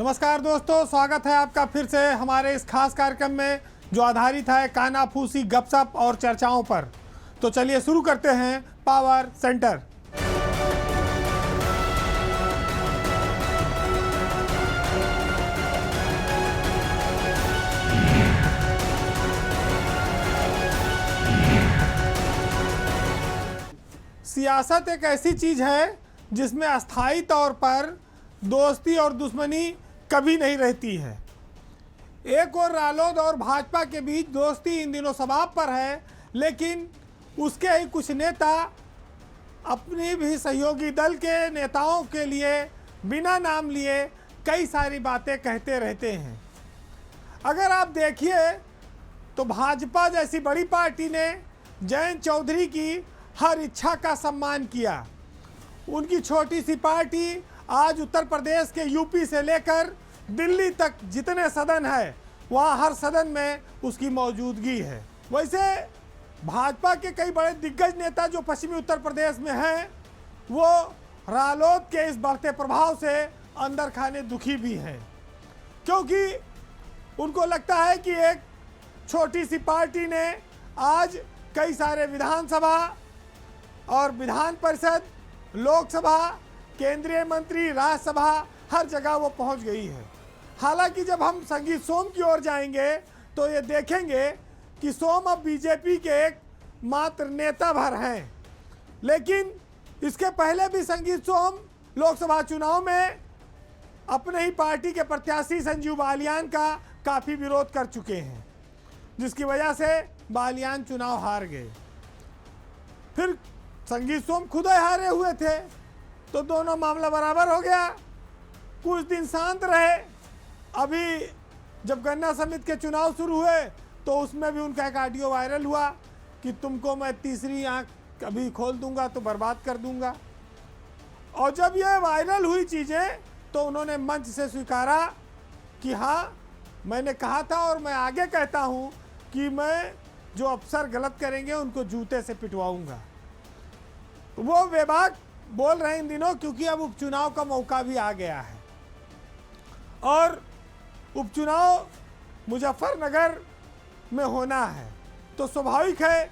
नमस्कार दोस्तों, स्वागत है आपका फिर से हमारे इस खास कार्यक्रम में जो आधारित है कानाफूसी गपशप और चर्चाओं पर। तो चलिए शुरू करते हैं पावर सेंटर। सियासत एक ऐसी चीज है जिसमें अस्थायी तौर पर दोस्ती और दुश्मनी कभी नहीं रहती है। एक और रालोद और भाजपा के बीच दोस्ती इन दिनों सबाब पर है, लेकिन उसके ही कुछ नेता अपनी भी सहयोगी दल के नेताओं के लिए बिना नाम लिए कई सारी बातें कहते रहते हैं। अगर आप देखिए तो भाजपा जैसी बड़ी पार्टी ने जयंत चौधरी की हर इच्छा का सम्मान किया। उनकी छोटी सी पार्टी आज उत्तर प्रदेश के यूपी से लेकर दिल्ली तक जितने सदन है वहाँ हर सदन में उसकी मौजूदगी है। वैसे भाजपा के कई बड़े दिग्गज नेता जो पश्चिमी उत्तर प्रदेश में हैं वो रालोद के इस बढ़ते प्रभाव से अंदर खाने दुखी भी हैं, क्योंकि उनको लगता है कि एक छोटी सी पार्टी ने आज कई सारे विधानसभा और विधान परिषद, लोकसभा, केंद्रीय मंत्री, राज्यसभा हर जगह वो पहुंच गई है। हालांकि जब हम संगीत सोम की ओर जाएंगे तो ये देखेंगे कि सोम अब बीजेपी के एक मात्र नेता भर हैं, लेकिन इसके पहले भी संगीत सोम लोकसभा चुनाव में अपने ही पार्टी के प्रत्याशी संजीव बालियान का काफ़ी विरोध कर चुके हैं, जिसकी वजह से बालियान चुनाव हार गए। फिर संगीत सोम खुद ही हारे हुए थे, तो दोनों मामला बराबर हो गया। कुछ दिन शांत रहे। अभी जब गन्ना समिति के चुनाव शुरू हुए तो उसमें भी उनका एक ऑडियो वायरल हुआ कि तुमको मैं तीसरी आंख अभी खोल दूंगा तो बर्बाद कर दूंगा। और जब ये वायरल हुई चीज़ें तो उन्होंने मंच से स्वीकारा कि हाँ, मैंने कहा था और मैं आगे कहता हूँ कि मैं जो अफसर गलत करेंगे उनको जूते से पिटवाऊंगा। वो बेबाक बोल रहे हैं इन दिनों, क्योंकि अब उपचुनाव का मौका भी आ गया है और उपचुनाव मुजफ्फरनगर में होना है। तो स्वाभाविक है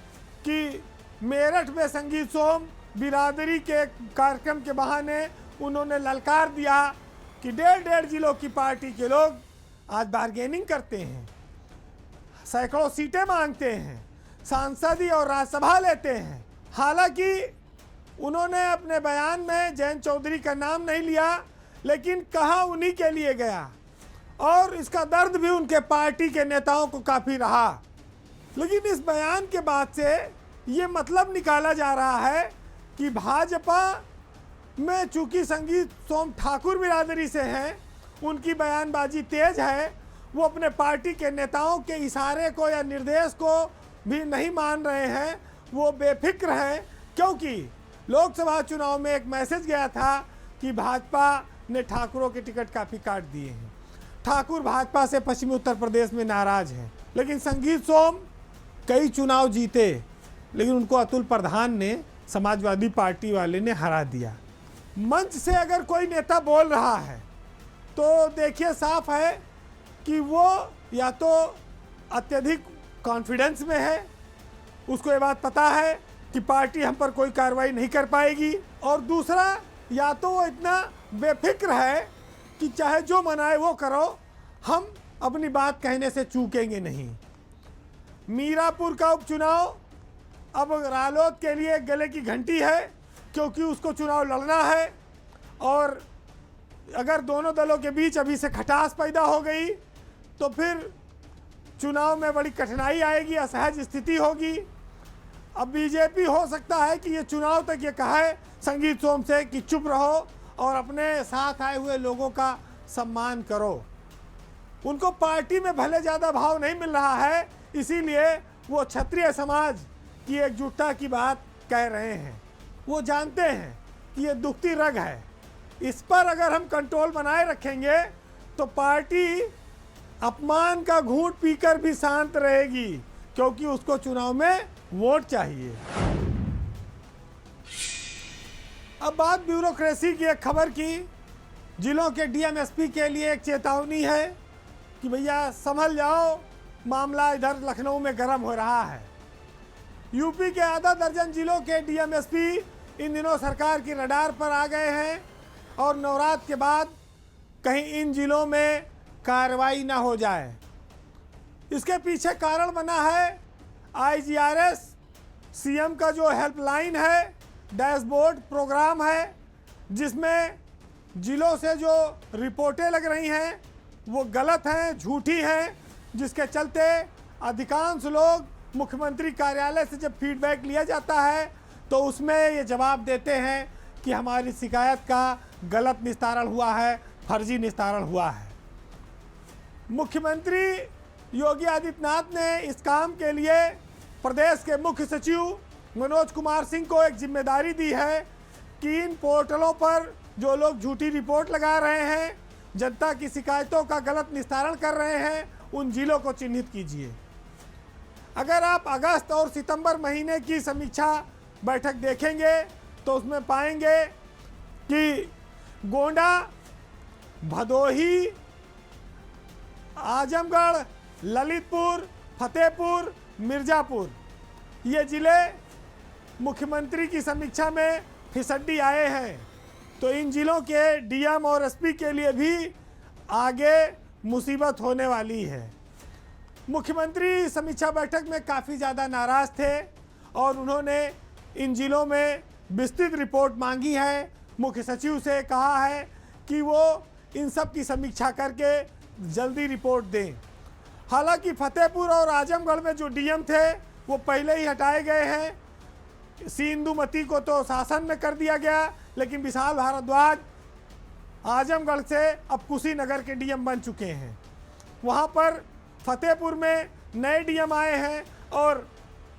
कि मेरठ में संगीत सोम बिरादरी के कार्यक्रम के बहाने उन्होंने ललकार दिया कि डेढ़ जिलों की पार्टी के लोग आज बार्गेनिंग करते हैं, सैकड़ों सीटें मांगते हैं, सांसदी और राज्यसभा लेते हैं। हालांकि उन्होंने अपने बयान में जयंत चौधरी का नाम नहीं लिया, लेकिन कहा उन्हीं के लिए गया और इसका दर्द भी उनके पार्टी के नेताओं को काफ़ी रहा। लेकिन इस बयान के बाद से ये मतलब निकाला जा रहा है कि भाजपा में चूंकि संगीत सोम ठाकुर बिरादरी से हैं, उनकी बयानबाजी तेज है, वो अपने पार्टी के नेताओं के इशारे को या निर्देश को भी नहीं मान रहे हैं, वो बेफिक्र हैं। क्योंकि लोकसभा चुनाव में एक मैसेज गया था कि भाजपा ने ठाकुरों के टिकट काफ़ी काट दिए हैं। ठाकुर भाजपा से पश्चिमी उत्तर प्रदेश में नाराज हैं, लेकिन संगीत सोम कई चुनाव जीते, लेकिन उनको अतुल प्रधान ने, समाजवादी पार्टी वाले ने हरा दिया। मंच से अगर कोई नेता बोल रहा है तो देखिए साफ है कि वो या तो अत्यधिक कॉन्फिडेंस में है, उसको ये बात पता है कि पार्टी हम पर कोई कार्रवाई नहीं कर पाएगी, और दूसरा या तो वो इतना बेफिक्र है कि चाहे जो मनाए वो करो, हम अपनी बात कहने से चूकेंगे नहीं। मीरापुर का उपचुनाव अब रालोद के लिए गले की घंटी है, क्योंकि उसको चुनाव लड़ना है और अगर दोनों दलों के बीच अभी से खटास पैदा हो गई तो फिर चुनाव में बड़ी कठिनाई आएगी, असहज स्थिति होगी। अब बीजेपी हो सकता है कि ये चुनाव तक ये कहे संगीत सोम से कि चुप रहो और अपने साथ आए हुए लोगों का सम्मान करो। उनको पार्टी में भले ज़्यादा भाव नहीं मिल रहा है, इसीलिए वो क्षत्रिय समाज की एकजुटता की बात कह रहे हैं। वो जानते हैं कि ये दुखती रग है, इस पर अगर हम कंट्रोल बनाए रखेंगे तो पार्टी अपमान का घूंट पीकर भी शांत रहेगी, क्योंकि उसको चुनाव में वोट चाहिए। अब बात ब्यूरोक्रेसी की एक खबर की जिलों के डीएमएसपी के लिए एक चेतावनी है कि भैया संभल जाओ, मामला इधर लखनऊ में गर्म हो रहा है। यूपी के आधा दर्जन जिलों के डीएमएसपी इन दिनों सरकार की रडार पर आ गए हैं और नवरात्र के बाद कहीं इन जिलों में कार्रवाई ना हो जाए। इसके पीछे कारण बना है आईजीआरएस, सीएम का जो हेल्पलाइन है, डैशबोर्ड प्रोग्राम है, जिसमें जिलों से जो रिपोर्टें लग रही हैं वो गलत हैं, झूठी हैं, जिसके चलते अधिकांश लोग मुख्यमंत्री कार्यालय से जब फीडबैक लिया जाता है तो उसमें ये जवाब देते हैं कि हमारी शिकायत का गलत निस्तारण हुआ है, फर्जी निस्तारण हुआ है। मुख्यमंत्री योगी आदित्यनाथ ने इस काम के लिए प्रदेश के मुख्य सचिव मनोज कुमार सिंह को एक जिम्मेदारी दी है कि इन पोर्टलों पर जो लोग झूठी रिपोर्ट लगा रहे हैं, जनता की शिकायतों का गलत निस्तारण कर रहे हैं, उन जिलों को चिन्हित कीजिए। अगर आप अगस्त और सितंबर महीने की समीक्षा बैठक देखेंगे तो उसमें पाएंगे कि गोंडा, भदोही, आजमगढ़, ललितपुर, फतेहपुर, मिर्ज़ापुर ये ज़िले मुख्यमंत्री की समीक्षा में फिसड्डी आए हैं। तो इन जिलों के डीएम और एसपी के लिए भी आगे मुसीबत होने वाली है। मुख्यमंत्री समीक्षा बैठक में काफ़ी ज़्यादा नाराज़ थे और उन्होंने इन जिलों में विस्तृत रिपोर्ट मांगी है। मुख्य सचिव से कहा है कि वो इन सब की समीक्षा करके जल्दी रिपोर्ट दें। हालांकि फतेहपुर और आजमगढ़ में जो डीएम थे वो पहले ही हटाए गए हैं। सी इंदुमती को तो शासन में कर दिया गया, लेकिन विशाल भारद्वाज आजमगढ़ से अब कुशीनगर के डीएम बन चुके हैं। वहाँ पर फतेहपुर में नए डीएम आए हैं और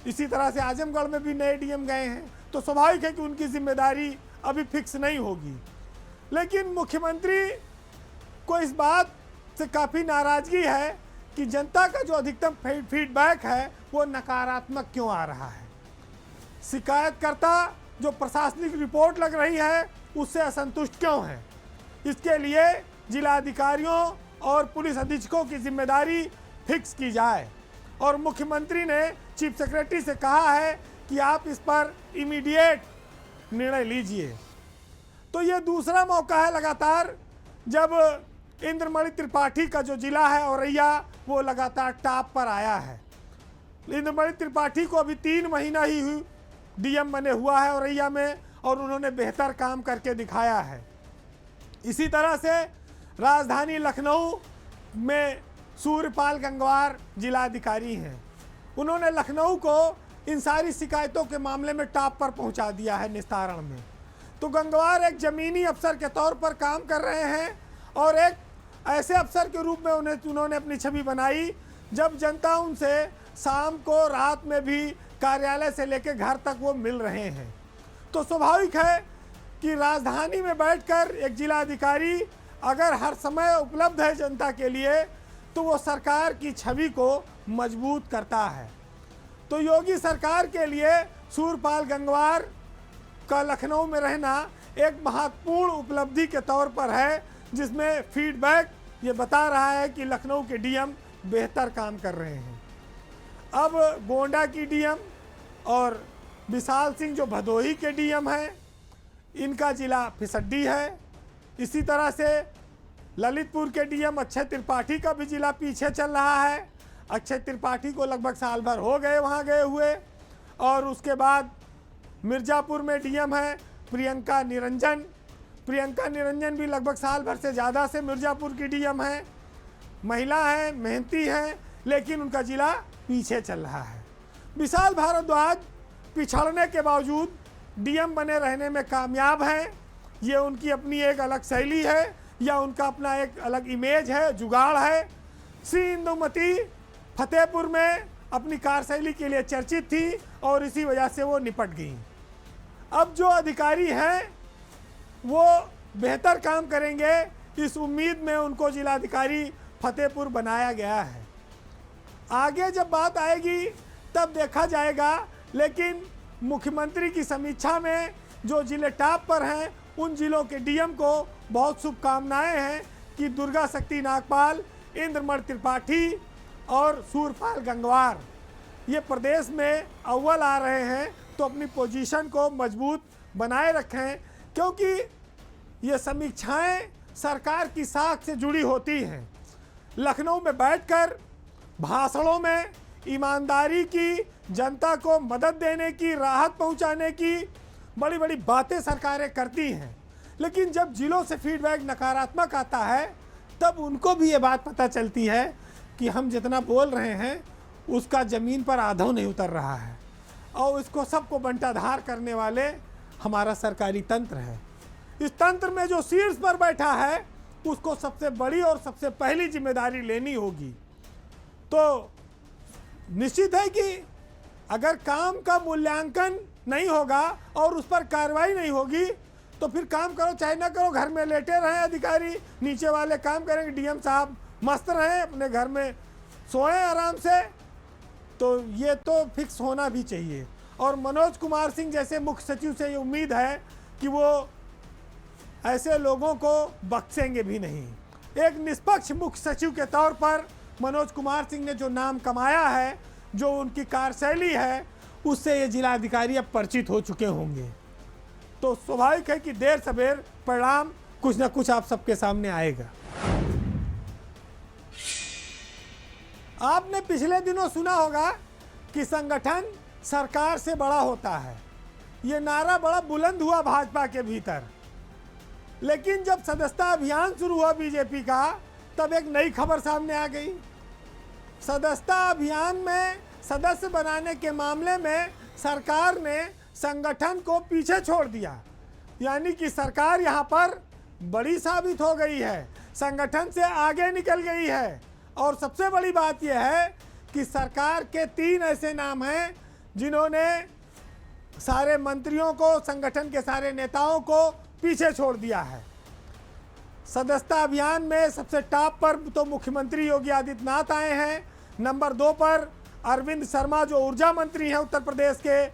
इसी तरह से आजमगढ़ में भी नए डीएम गए हैं। तो स्वाभाविक है कि उनकी जिम्मेदारी अभी फिक्स नहीं होगी। लेकिन मुख्यमंत्री को इस बात से काफ़ी नाराज़गी है कि जनता का जो अधिकतम फीडबैक है वो नकारात्मक क्यों आ रहा है। शिकायतकर्ता जो प्रशासनिक रिपोर्ट लग रही है उससे असंतुष्ट क्यों है। इसके लिए जिलाधिकारियों और पुलिस अधीक्षकों की जिम्मेदारी फिक्स की जाए और मुख्यमंत्री ने चीफ सेक्रेटरी से कहा है कि आप इस पर इमीडिएट निर्णय लीजिए। तो ये दूसरा मौका है लगातार जब इंद्रमणि त्रिपाठी का जो जिला है औरैया वो लगातार टॉप पर आया है। इंद्रमणि त्रिपाठी को अभी 3 महीना ही डीएम बने हुआ है औरैया में और उन्होंने बेहतर काम करके दिखाया है। इसी तरह से राजधानी लखनऊ में सूर्यपाल गंगवार जिलाधिकारी हैं। उन्होंने लखनऊ को इन सारी शिकायतों के मामले में टॉप पर पहुंचा दिया है निस्तारण में। तो गंगवार एक ज़मीनी अफसर के तौर पर काम कर रहे हैं और एक ऐसे अफसर के रूप में उन्होंने अपनी छवि बनाई जब जनता उनसे शाम को रात में भी कार्यालय से लेकर घर तक वो मिल रहे हैं। तो स्वाभाविक है कि राजधानी में बैठकर एक जिलाधिकारी अगर हर समय उपलब्ध है जनता के लिए तो वो सरकार की छवि को मजबूत करता है। तो योगी सरकार के लिए सूर्यपाल गंगवार का लखनऊ में रहना एक महत्वपूर्ण उपलब्धि के तौर पर है, जिसमें फीडबैक ये बता रहा है कि लखनऊ के डीएम बेहतर काम कर रहे हैं। अब गोंडा की डीएम और विशाल सिंह जो भदोही के डीएम हैं, इनका जिला फिसड्डी है। इसी तरह से ललितपुर के डीएम अक्षय त्रिपाठी का भी जिला पीछे चल रहा है। अक्षय त्रिपाठी को लगभग साल भर हो गए वहाँ गए हुए। और उसके बाद मिर्ज़ापुर में डीएम है प्रियंका निरंजन। प्रियंका निरंजन भी लगभग साल भर से ज़्यादा से मिर्ज़ापुर की डीएम है। महिला हैं, मेहनती हैं, लेकिन उनका जिला पीछे चल रहा है। विशाल भारद्वाज पिछड़ने के बावजूद डीएम बने रहने में कामयाब हैं। ये उनकी अपनी एक अलग शैली है या उनका अपना एक अलग इमेज है, जुगाड़ है। श्री इंदुमती फतेहपुर में अपनी कार्यशैली के लिए चर्चित थी और इसी वजह से वो निपट गई। अब जो अधिकारी हैं वो बेहतर काम करेंगे, इस उम्मीद में उनको जिलाधिकारी फतेहपुर बनाया गया है। आगे जब बात आएगी तब देखा जाएगा, लेकिन मुख्यमंत्री की समीक्षा में जो जिले टॉप पर हैं उन जिलों के डीएम को बहुत शुभकामनाएं हैं कि दुर्गा शक्ति नागपाल, इंद्रमण त्रिपाठी और सूरपाल गंगवार ये प्रदेश में अव्वल आ रहे हैं, तो अपनी पोजीशन को मजबूत बनाए रखें, क्योंकि ये समीक्षाएं सरकार की साख से जुड़ी होती हैं। लखनऊ में बैठकर भाषणों में ईमानदारी की, जनता को मदद देने की, राहत पहुंचाने की बड़ी बड़ी बातें सरकारें करती हैं, लेकिन जब जिलों से फीडबैक नकारात्मक आता है तब उनको भी ये बात पता चलती है कि हम जितना बोल रहे हैं उसका ज़मीन पर आधो नहीं उतर रहा है, और इसको सबको बंटाधार करने वाले हमारा सरकारी तंत्र है। इस तंत्र में जो शीर्ष पर बैठा है उसको सबसे बड़ी और सबसे पहली जिम्मेदारी लेनी होगी। तो निश्चित है कि अगर काम का मूल्यांकन नहीं होगा और उस पर कार्रवाई नहीं होगी तो फिर काम करो चाहे ना करो, घर में लेटे रहें अधिकारी, नीचे वाले काम करेंगे, डीएम साहब मस्त रहें अपने घर में सोएं आराम से। तो ये तो फिक्स होना भी चाहिए। और मनोज कुमार सिंह जैसे मुख्य सचिव से ये उम्मीद है कि वो ऐसे लोगों को बख्शेंगे भी नहीं। एक निष्पक्ष मुख्य सचिव के तौर पर मनोज कुमार सिंह ने जो नाम कमाया है, जो उनकी कार्यशैली है, उससे ये जिलाधिकारी अब परिचित हो चुके होंगे। तो स्वाभाविक है कि देर सवेर परिणाम कुछ ना कुछ आप सबके सामने आएगा। आपने पिछले दिनों सुना होगा कि संगठन सरकार से बड़ा होता है। ये नारा बड़ा बुलंद हुआ भाजपा के भीतर, लेकिन जब सदस्यता अभियान शुरू हुआ बीजेपी का, तब एक नई खबर सामने आ गई। सदस्यता अभियान में सदस्य बनाने के मामले में सरकार ने संगठन को पीछे छोड़ दिया, यानी कि सरकार यहाँ पर बड़ी साबित हो गई है, संगठन से आगे निकल गई है। और सबसे बड़ी बात यह है कि सरकार के 3 ऐसे नाम हैं जिन्होंने सारे मंत्रियों को, संगठन के सारे नेताओं को पीछे छोड़ दिया है। सदस्यता अभियान में सबसे टॉप पर तो मुख्यमंत्री योगी आदित्यनाथ आए हैं। नंबर 2 पर अरविंद शर्मा जो ऊर्जा मंत्री हैं उत्तर प्रदेश के,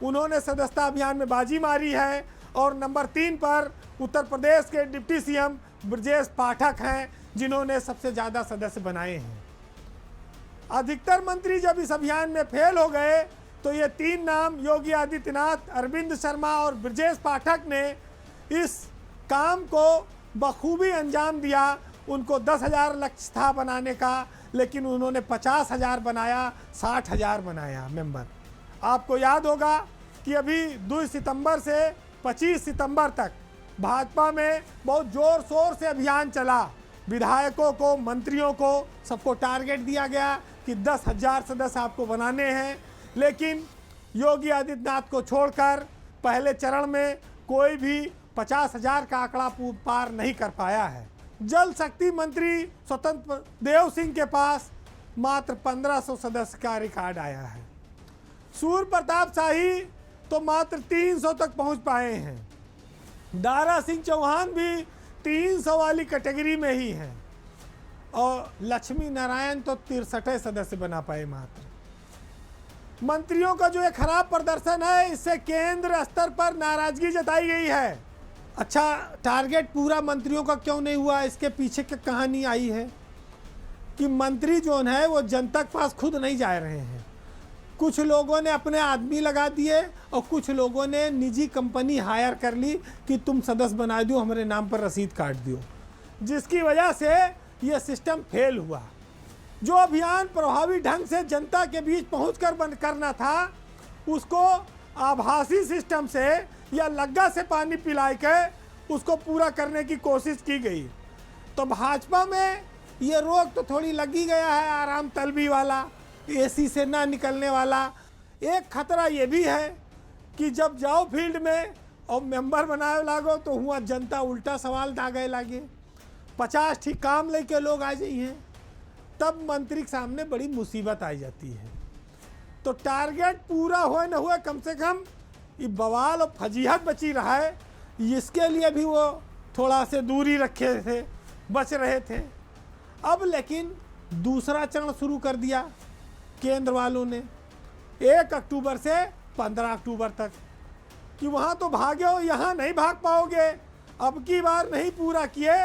उन्होंने सदस्यता अभियान में बाजी मारी है। और नंबर 3 पर उत्तर प्रदेश के डिप्टी सीएम ब्रजेश पाठक हैं, जिन्होंने सबसे ज़्यादा सदस्य बनाए हैं। अधिकतर मंत्री जब इस अभियान में फेल हो गए तो ये 3 नाम योगी आदित्यनाथ, अरविंद शर्मा और ब्रजेश पाठक ने इस काम को बखूबी अंजाम दिया। उनको 10,000 लक्ष्य था बनाने का, लेकिन उन्होंने 50,000 बनाया, 60,000 बनाया मेंबर। आपको याद होगा कि अभी 2 सितंबर से 25 सितंबर तक भाजपा में बहुत जोर शोर से अभियान चला। विधायकों को, मंत्रियों को, सबको टारगेट दिया गया कि 10,000 सदस्य आपको बनाने हैं, लेकिन योगी आदित्यनाथ को छोड़कर पहले चरण में कोई भी 50,000 का आंकड़ा पार नहीं कर पाया है। जल शक्ति मंत्री स्वतंत्र देव सिंह के पास मात्र 1500 सदस्य का रिकॉर्ड आया है। सूर्य प्रताप शाही तो मात्र 300 तक पहुंच पाए हैं। दारा सिंह चौहान भी 300 वाली कैटेगरी में ही हैं, और लक्ष्मी नारायण तो 63 सदस्य बना पाए मात्र। मंत्रियों का जो एक खराब प्रदर्शन है, इससे केंद्र स्तर पर नाराजगी जताई गई है। अच्छा, टारगेट पूरा मंत्रियों का क्यों नहीं हुआ, इसके पीछे की कहानी आई है कि मंत्री जो है वो जनता के पास खुद नहीं जा रहे हैं। कुछ लोगों ने अपने आदमी लगा दिए और कुछ लोगों ने निजी कंपनी हायर कर ली कि तुम सदस्य बना दो, हमारे नाम पर रसीद काट दो, जिसकी वजह से ये सिस्टम फेल हुआ। जो अभियान प्रभावी ढंग से जनता के बीच पहुंचकर बंद करना था, उसको आभासी सिस्टम से या लग्गा से पानी पिला के उसको पूरा करने की कोशिश की गई। तो भाजपा में ये रोग तो थोड़ी लगी गया है, आराम तलबी वाला, एसी से ना निकलने वाला। एक खतरा ये भी है कि जब जाओ फील्ड में और मेंबर बनाए लागो तो हुआ जनता उल्टा सवाल दागे लागे, 50 ठीक काम लेके लोग आ जाइए, तब मंत्री के सामने बड़ी मुसीबत आ जाती है। तो टारगेट पूरा हुए न हुए, कम से कम ये बवाल और फजीहत बची रहा है, इसके लिए भी वो थोड़ा से दूरी रखे थे, बच रहे थे। अब लेकिन दूसरा चरण शुरू कर दिया केंद्र वालों ने 1 अक्टूबर से 15 अक्टूबर तक, कि वहाँ तो भागे हो, यहाँ नहीं भाग पाओगे। अब की बार नहीं पूरा किए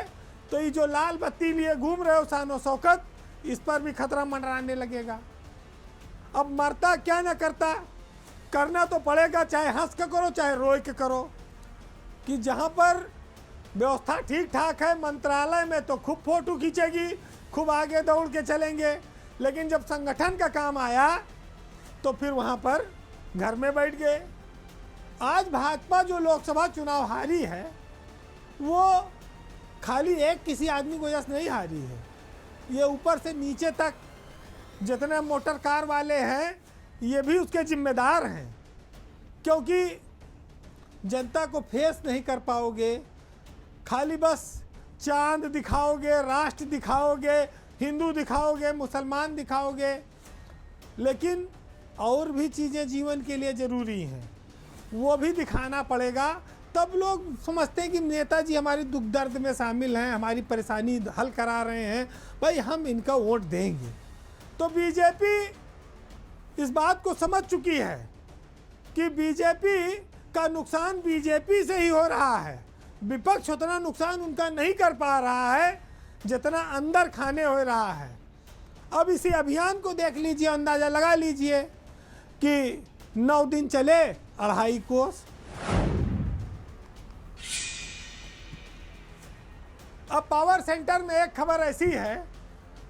तो ये जो लाल बत्ती लिए घूम रहे हो शानो शौकत, इस पर भी खतरा मंडराने लगेगा। अब मरता क्या ना करता, करना तो पड़ेगा, चाहे हंस के करो चाहे रोए के करो। कि जहाँ पर व्यवस्था ठीक ठाक है, मंत्रालय में तो खूब फोटो खींचेगी, खूब आगे दौड़ के चलेंगे, लेकिन जब संगठन का काम आया तो फिर वहाँ पर घर में बैठ गए। आज भाजपा जो लोकसभा चुनाव हारी है वो खाली एक किसी आदमी की वजह से नहीं हारी है, ये ऊपर से नीचे तक जितने मोटर कार वाले हैं ये भी उसके जिम्मेदार हैं। क्योंकि जनता को फेस नहीं कर पाओगे, खाली बस चांद दिखाओगे, राष्ट्र दिखाओगे, हिंदू दिखाओगे, मुसलमान दिखाओगे, लेकिन और भी चीज़ें जीवन के लिए ज़रूरी हैं, वो भी दिखाना पड़ेगा। तब लोग समझते हैं कि नेताजी हमारी दुख दर्द में शामिल हैं, हमारी परेशानी हल करा रहे हैं, भाई हम इनका वोट देंगे। तो बीजेपी इस बात को समझ चुकी है कि बीजेपी का नुकसान बीजेपी से ही हो रहा है, विपक्ष उतना नुकसान उनका नहीं कर पा रहा है जितना अंदर खाने हो रहा है। अब इसी अभियान को देख लीजिए, अंदाज़ा लगा लीजिए कि 9 दिन चले 2.5 कोस। अब पावर सेंटर में एक खबर ऐसी है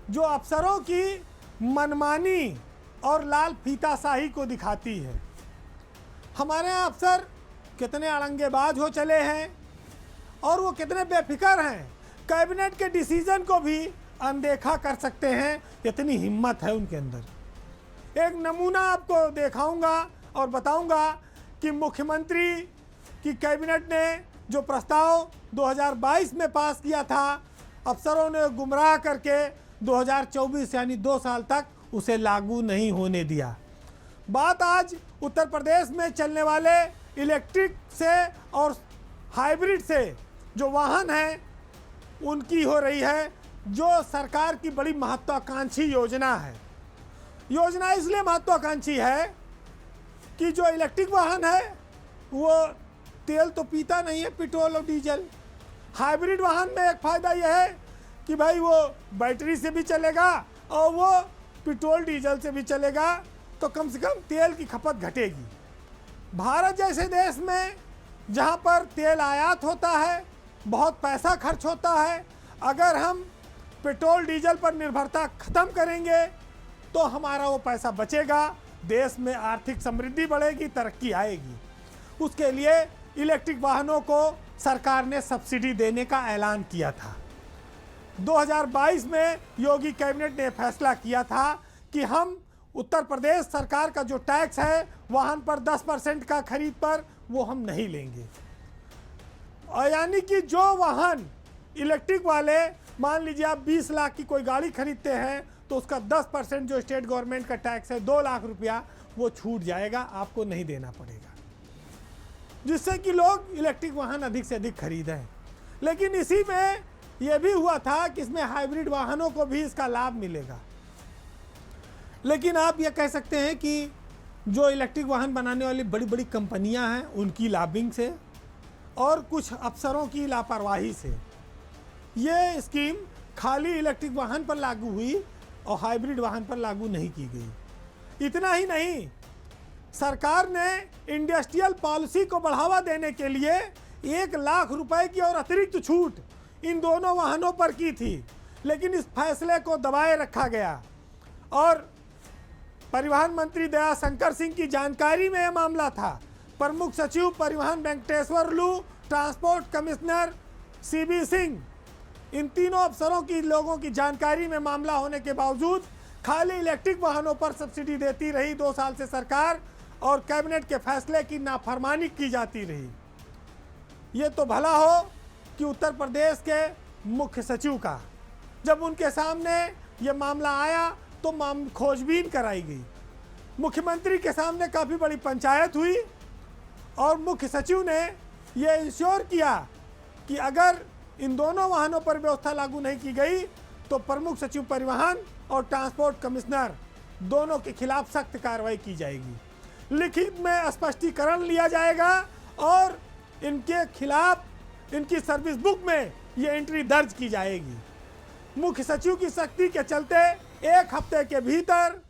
जो अफसरों की मनमानी और लाल फीताशाही को दिखाती है। हमारे यहाँ अफसर कितने अड़ंगेबाज हो चले हैं और वो कितने बेफिक्र हैं, कैबिनेट के डिसीजन को भी अनदेखा कर सकते हैं, इतनी हिम्मत है उनके अंदर। एक नमूना आपको दिखाऊंगा और बताऊंगा कि मुख्यमंत्री की कैबिनेट ने जो प्रस्ताव 2022 में पास किया था, अफसरों ने गुमराह करके 2024 यानी 2 साल तक उसे लागू नहीं होने दिया। बात आज उत्तर प्रदेश में चलने वाले इलेक्ट्रिक से और हाइब्रिड से जो वाहन हैं उनकी हो रही है, जो सरकार की बड़ी महत्वाकांक्षी योजना है। योजना इसलिए महत्वाकांक्षी है कि जो इलेक्ट्रिक वाहन है वो तेल तो पीता नहीं है, पेट्रोल और डीजल। हाइब्रिड वाहन में एक फ़ायदा यह है कि भाई वो बैटरी से भी चलेगा और वो पेट्रोल डीजल से भी चलेगा, तो कम से कम तेल की खपत घटेगी। भारत जैसे देश में जहाँ पर तेल आयात होता है, बहुत पैसा खर्च होता है, अगर हम पेट्रोल डीजल पर निर्भरता ख़त्म करेंगे तो हमारा वो पैसा बचेगा, देश में आर्थिक समृद्धि बढ़ेगी, तरक्की आएगी। उसके लिए इलेक्ट्रिक वाहनों को सरकार ने सब्सिडी देने का ऐलान किया था। 2022 में योगी कैबिनेट ने फैसला किया था कि हम उत्तर प्रदेश सरकार का जो टैक्स है वाहन पर 10% का खरीद पर, वो हम नहीं लेंगे। और यानी कि जो वाहन इलेक्ट्रिक वाले, मान लीजिए आप 20 लाख की कोई गाड़ी खरीदते हैं तो उसका 10% जो स्टेट गवर्नमेंट का टैक्स है 2 लाख रुपया, वो छूट जाएगा, आपको नहीं देना पड़ेगा, जिससे कि लोग इलेक्ट्रिक वाहन अधिक से अधिक खरीदें। लेकिन इसी में यह भी हुआ था कि इसमें हाइब्रिड वाहनों को भी इसका लाभ मिलेगा। लेकिन आप ये कह सकते हैं कि जो इलेक्ट्रिक वाहन बनाने वाली बड़ी बड़ी कंपनियां हैं उनकी लॉबिंग से और कुछ अफसरों की लापरवाही से ये स्कीम खाली इलेक्ट्रिक वाहन पर लागू हुई और हाइब्रिड वाहन पर लागू नहीं की गई। इतना ही नहीं, सरकार ने इंडस्ट्रियल पॉलिसी को बढ़ावा देने के लिए 1 लाख रुपए की और अतिरिक्त छूट इन दोनों वाहनों पर की थी, लेकिन इस फैसले को दबाए रखा गया। और परिवहन मंत्री दया शंकर सिंह की जानकारी में यह मामला था। प्रमुख सचिव परिवहन वेंकटेश्वर लू, ट्रांसपोर्ट कमिश्नर सीबी सिंह, इन तीनों अफसरों की लोगों की जानकारी में मामला होने के बावजूद खाली इलेक्ट्रिक वाहनों पर सब्सिडी देती रही 2 साल से सरकार, और कैबिनेट के फैसले की नाफरमानी की जाती रही। ये तो भला हो कि उत्तर प्रदेश के मुख्य सचिव का जब उनके सामने ये मामला आया तो खोजबीन कराई गई, मुख्यमंत्री के सामने काफ़ी बड़ी पंचायत हुई और मुख्य सचिव ने ये इंश्योर किया कि अगर इन दोनों वाहनों पर व्यवस्था लागू नहीं की गई तो प्रमुख सचिव परिवहन और ट्रांसपोर्ट कमिश्नर दोनों के खिलाफ सख्त कार्रवाई की जाएगी। लिखित में स्पष्टीकरण लिया जाएगा और इनके खिलाफ इनकी सर्विस बुक में ये एंट्री दर्ज की जाएगी। मुख्य सचिव की सख्ती के चलते 1 हफ्ते के भीतर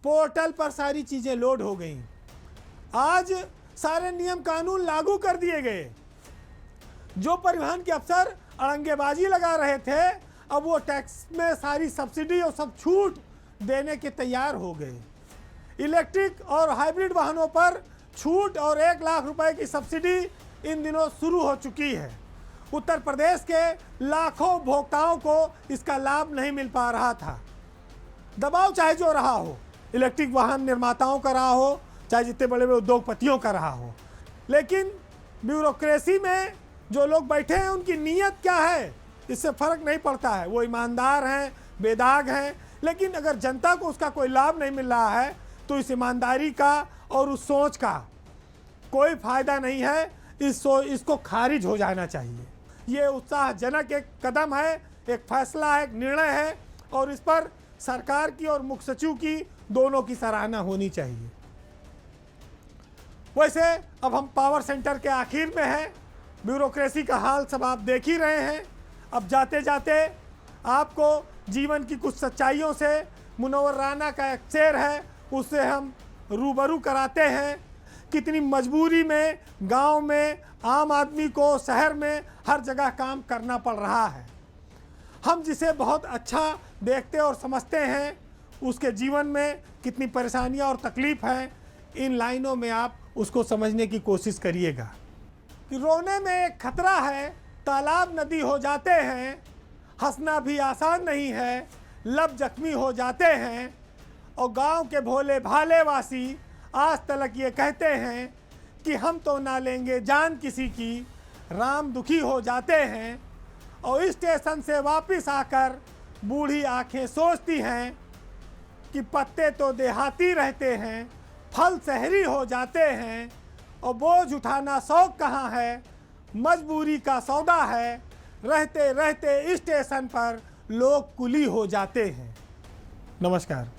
पोर्टल पर सारी चीज़ें लोड हो गई। आज सारे नियम कानून लागू कर दिए गए। जो परिवहन के अफसर अड़ंगेबाजी लगा रहे थे, अब वो टैक्स में सारी सब्सिडी और सब छूट देने के तैयार हो गए। इलेक्ट्रिक और हाइब्रिड वाहनों पर छूट और 1 लाख रुपए की सब्सिडी इन दिनों शुरू हो चुकी है। उत्तर प्रदेश के लाखों उपभोक्ताओं को इसका लाभ नहीं मिल पा रहा था। दबाव चाहे जो रहा हो, इलेक्ट्रिक वाहन निर्माताओं का रहा हो, चाहे जितने बड़े बड़े उद्योगपतियों का रहा हो, लेकिन ब्यूरोक्रेसी में जो लोग बैठे हैं उनकी नीयत क्या है इससे फर्क नहीं पड़ता है। वो ईमानदार हैं, बेदाग हैं, लेकिन अगर जनता को उसका कोई लाभ नहीं मिल रहा है तो इस ईमानदारी का और उस सोच का कोई फायदा नहीं है। इसको खारिज हो जाना चाहिए। ये उत्साहजनक एक कदम है, एक फैसला है, एक निर्णय है, और इस पर सरकार की और मुख्य सचिव की दोनों की सराहना होनी चाहिए। वैसे अब हम पावर सेंटर के आखिर में हैं। ब्यूरोक्रेसी का हाल सब आप देख ही रहे हैं। अब जाते जाते आपको जीवन की कुछ सच्चाइयों से मुनव्वर राना का एक शेर है, उससे हम रूबरू कराते हैं। कितनी मजबूरी में गांव में आम आदमी को शहर में हर जगह काम करना पड़ रहा है। हम जिसे बहुत अच्छा देखते और समझते हैं, उसके जीवन में कितनी परेशानियां और तकलीफ हैं, इन लाइनों में आप उसको समझने की कोशिश करिएगा। कि रोने में एक खतरा है, तालाब नदी हो जाते हैं, हंसना भी आसान नहीं है, लब जख्मी हो जाते हैं, और गांव के भोले भाले वासी आज तलक ये कहते हैं कि हम तो ना लेंगे जान किसी की, राम दुखी हो जाते हैं। और स्टेशन से वापस आकर बूढ़ी आंखें सोचती हैं कि पत्ते तो देहाती रहते हैं, फल शहरी हो जाते हैं, और बोझ उठाना शौक कहाँ है, मजबूरी का सौदा है, रहते रहते स्टेशन पर लोग कुली हो जाते हैं। नमस्कार।